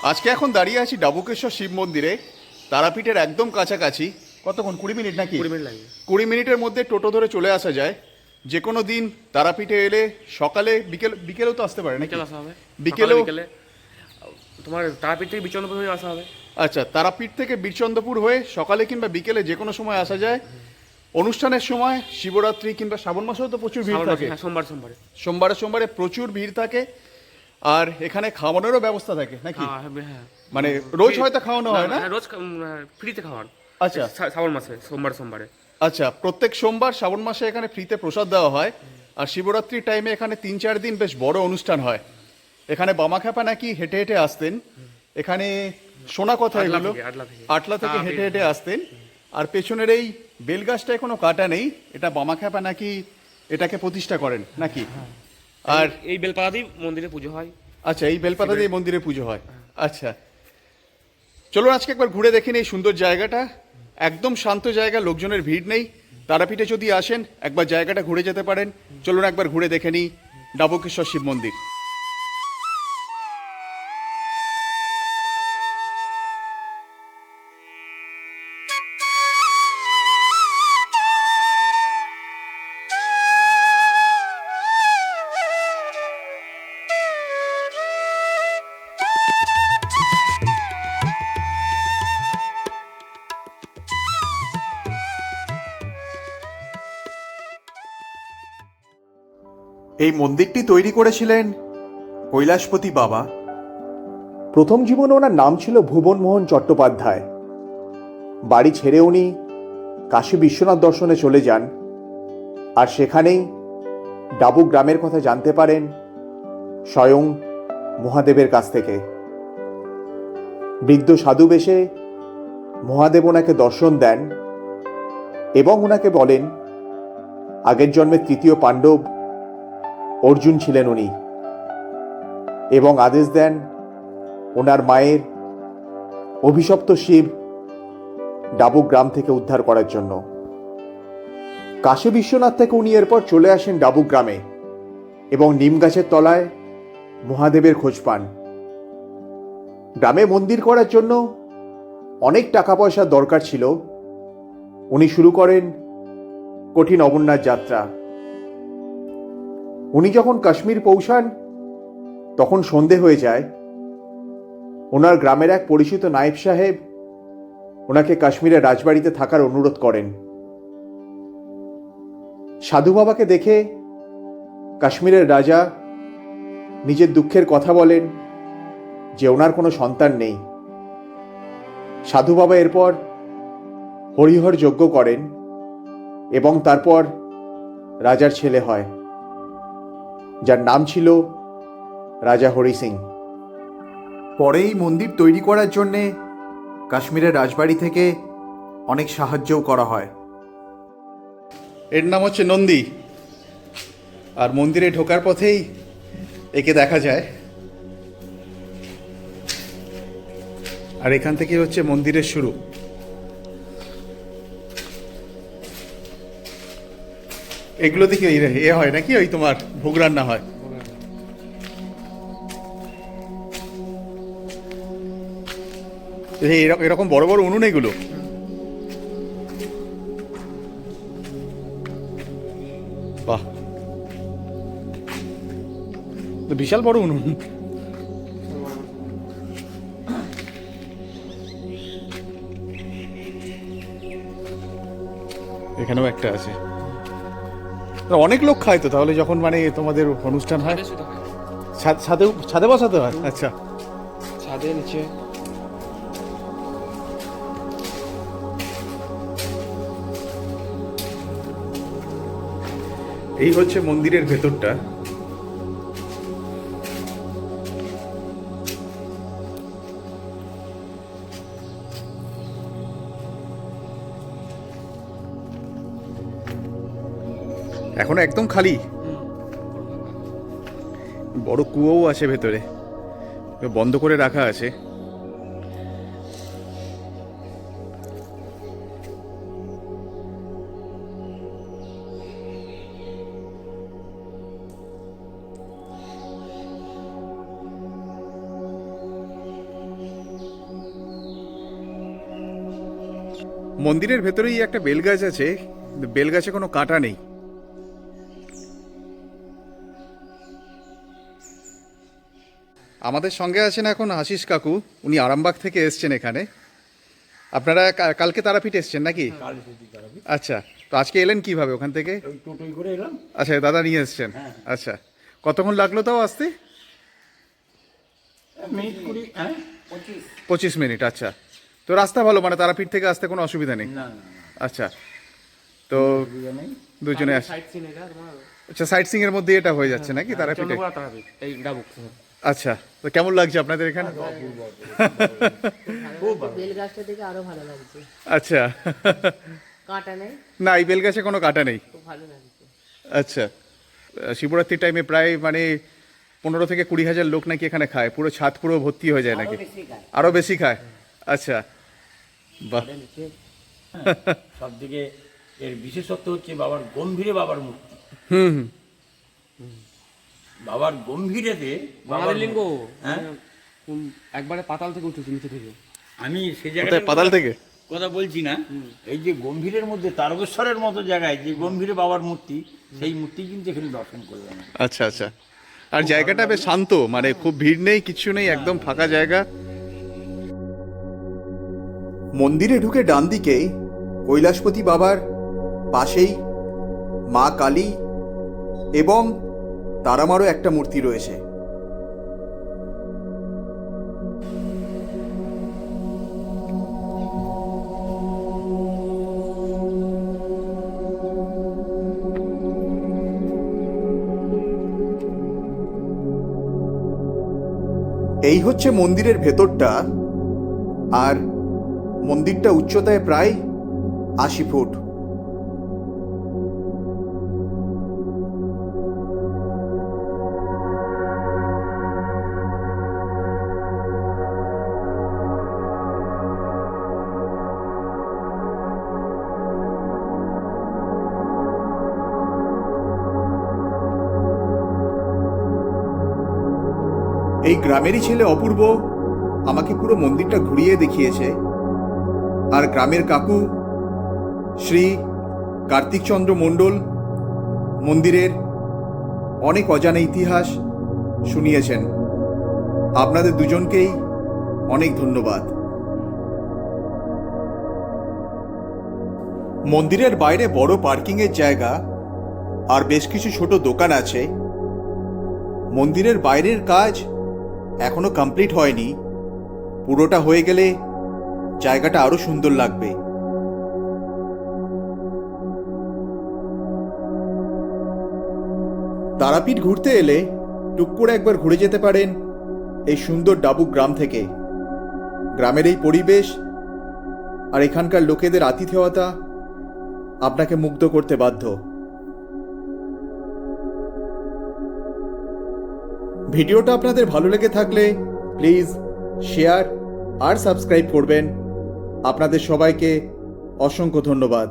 আজকে এখন দাঁড়িয়ে আছি ডাবুকেশ্বর শিব মন্দিরে, তারাপীঠের একদম কাছাকাছি। কতক্ষণ, 20 মিনিট নাকি? 20 মিনিট লাগে। 20 মিনিটের মধ্যে টোটো ধরে চলে আসা যায়। যে কোনো দিন তারাপীঠে এলে সকালে, বিকেলেও তো আসতে পারে নাকি? বিকেল আসা হবে। বিকেলেও? বিকেলে তোমার তারাপীঠ থেকে বিচন্দ্রপুর হয়ে আসা হবে। আচ্ছা, তারাপীঠ থেকে বীরচন্দ্রপুর হয়ে সকালে কিংবা বিকেলে যে কোনো সময় আসা যায়। অনুষ্ঠানের সময় শিবরাত্রি কিংবা শ্রাবণ মাসেও তো প্রচুর ভিড় থাকে। হ্যাঁ, সোমবারে। সোমবারে প্রচুর ভিড় থাকে। আর এখানে খাওয়ানোরও ব্যবস্থা থাকে নাকি? হ্যাঁ হ্যাঁ। মানে রোজ হয়তো খাওয়ানো হয় না? হ্যাঁ, রোজ ফ্রিতে খাওয়ার। আচ্ছা শ্রাবণ মাসে সোমবারে। আচ্ছা, প্রত্যেক সোমবার শ্রাবণ মাসে এখানে ফ্রিতে প্রসাদ দেওয়া হয়। আর শিবরাত্রির টাইমে এখানে 3-4 দিন বেশ বড় অনুষ্ঠান হয়। এখানে বামাখ্যাপা নাকি হেঁটে হেঁটে আসতেন। এখানে শোনা কথা এগুলো, আটলা থেকে হেঁটে হেঁটে আসতেন। আর পেছনের এই বেলগাছটায় কোনো কাটা নেই, এটা বামাখ্যাপা নাকি এটাকে প্রতিষ্ঠা করেন নাকি? আর এই বেলপাতা দিয়ে মন্দিরে পুজো হয়। আচ্ছা, এই বেলপাতা দিয়ে মন্দিরে পুজো হয়। আচ্ছা, চলুন আজকে একবার ঘুরে দেখেন এই সুন্দর জায়গাটা। একদম শান্ত জায়গা, লোকজনের ভিড় নেই। তারাপীঠে যদি আসেন একবার জায়গাটা ঘুরে যেতে পারেন। চলুন একবার ঘুরে দেখে নিই ডাবুকেশ্বর শিব মন্দির। এই মন্দিরটি তৈরি করেছিলেন কৈলাসপতি বাবা। প্রথম জীবনে ওনার নাম ছিল ভুবনমোহন চট্টোপাধ্যায়। বাড়ি ছেড়ে উনি কাশী বিশ্বনাথ দর্শনে চলে যান। আর সেখানেই ডাবু গ্রামের কথা জানতে পারেন স্বয়ং মহাদেবের কাছ থেকে। বৃদ্ধ সাধু বেশে মহাদেব ওনাকে দর্শন দেন এবং ওনাকে বলেন আগের জন্মের তৃতীয় পাণ্ডব অর্জুন ছিলেন উনি, এবং আদেশ দেন ওনার মায়ের অভিশপ্ত শিব ডাবু গ্রাম থেকে উদ্ধার করার জন্য। কাশী বিশ্বনাথ থেকে উনি এরপর চলে আসেন ডাবু গ্রামে এবং নিম গাছের তলায় মহাদেবের খোঁজ পান। গ্রামে মন্দির করার জন্য অনেক টাকা পয়সার দরকার ছিল। উনি শুরু করেন কঠিন অমরনাথ যাত্রা। উনি যখন কাশ্মীর পৌঁছান তখন সন্ধে হয়ে যায়। ওনার গ্রামের এক পরিচিত নায়েব সাহেব ওনাকে কাশ্মীরের রাজবাড়িতে থাকার অনুরোধ করেন। সাধু বাবাকে দেখে কাশ্মীরের রাজা নিজের দুঃখের কথা বলেন যে ওনার কোনো সন্তান নেই। সাধু বাবা এরপর হরিহর যজ্ঞ করেন এবং তারপর রাজার ছেলে হয়, যার নাম ছিল রাজা হরি সিং। পরে এই মন্দির তৈরি করার জন্যে কাশ্মীরের রাজবাড়ি থেকে অনেক সাহায্যও করা হয়। এর নাম হচ্ছে নন্দী। আর মন্দিরে ঢোকার পথেই একে দেখা যায়। আর এখান থেকে হচ্ছে মন্দিরের শুরু। এগুলো দেখি এ হয় নাকি, ওই তোমার ভোগ রান্না হয়। এরকম বড় বড় উনুন এগুলো। বাহ, বিশাল বড় উনুন। এখানেও একটা আছে। অনেক লোক খায় তো তাহলে, যখন মানে তোমাদের অনুষ্ঠান হয় ছাদে বসাতে হয়? আচ্ছা, ছাদে নিচে। এই হচ্ছে মন্দিরের ভেতরটা। এখন একদম খালি। বড় কুয়োও আছে ভেতরে, বন্ধ করে রাখা আছে। মন্দিরের ভেতরেই একটা বেলগাছ আছে, কিন্তু বেলগাছে কোনো কাঁটা নেই। আমাদের সঙ্গে আছেন এখন আশিস কাকু, উনি আরামবাগ থেকে এসছেন এখানে। আপনারা কালকে তারাপীঠ এসছেন নাকি? আচ্ছা, তো আজকে এলেন কিভাবে ওখান থেকে? টোটোই করে এলাম। আচ্ছা, দাদা নিয়ে এসছেন। আচ্ছা, কতক্ষণ লাগলো তাও আসতে? মিনিট 20, হ্যাঁ 25 মিনিট। আচ্ছা, তো রাস্তা ভালো, মানে তারাপীঠ থেকে আসতে কোনো অসুবিধা নেই? না আচ্ছা, তো অসুবিধা নেই। দুজনে আস। সাইট সিন এটা তোমার আচ্ছা, সাইট সিং এর মধ্যে এটা হয়ে যাচ্ছে নাকি তারাপীঠে? চন্দ্রকোনা তারাপীঠ এই ডাবুক। আচ্ছা, তো কেমন লাগছে আপনাদের এখানে? বেল গাছটা দেখে আরো ভালো লাগছে, আচ্ছা, কাঁটা নেই, না এই বেলগাছে কোনো কাটা নেই। খুব ভালো লাগছে। আচ্ছা, শিবরাত্রির টাইমে প্রায় মানে 15 থেকে 20 হাজার লোক নাকি এখানে খায়, পুরো ছাদ পুরো ভর্তি হয়ে যায় নাকি? আরো বেশি খায়? আচ্ছা, বাহ। সব দিকে এর বিশেষত্ব হচ্ছে বাবার গম্ভীরে বাবার মূর্তি। হুম হুম। বাবার গম্ভীরেতে বাবার লিঙ্গ হ্যাঁ? একবারে পাতাল থেকে উঠেছে, নিচে থেকে। আমি সে কোথায়, জায়গায় পাতাল থেকে? কথা বলছি না, এই যে গম্ভীরের মধ্যে তারকেশ্বরের মতো জায়গায় যে গম্ভীরে বাবার মূর্তি, সেই মূর্তি কিন্তু এখানে দর্শন করলাম। আচ্ছা আচ্ছা, আর জায়গাটা বেশ শান্ত, মানে খুব ভিড় নেই, কিছু নেই, একদম ফাঁকা জায়গা। মন্দিরে ঢুকে ডান দিকে কৈলাসপতি বাবার পাশেই মা কালী এবং তারামারও একটা মূর্তি রয়েছে। এই হচ্ছে মন্দিরের ভেতরটা, আর মন্দিরটা উচ্চতায় প্রায় 80 ফুট। এই গ্রামেরই ছেলে অপূর্ব আমাকে পুরো মন্দিরটা ঘুরিয়ে দেখিয়েছে, আর গ্রামের কাকু শ্রী কার্তিকচন্দ্র মণ্ডল মন্দিরের অনেক অজানা ইতিহাস শুনিয়েছেন। আপনাদের দুজনকেই অনেক ধন্যবাদ। মন্দিরের বাইরে বড় পার্কিংয়ের জায়গা আর বেশ কিছু ছোট দোকান আছে। মন্দিরের বাইরের কাজ এখনো কমপ্লিট হয়নি, পুরোটা হয়ে গেলে জায়গাটা আরো সুন্দর লাগবে। তারাপীঠ ঘুরতে এলে টুক করে একবার ঘুরে যেতে পারেন এই সুন্দর ডাবুক গ্রাম থেকে। গ্রামের এই পরিবেশ আর এখানকার লোকেদের আতিথেয়তা আপনাকে মুগ্ধ করতে বাধ্য। ভিডিওটা আপনাদের ভালো লেগে থাকলে প্লিজ শেয়ার আর সাবস্ক্রাইব করবেন। আপনাদের সবাইকে অসংখ্য ধন্যবাদ।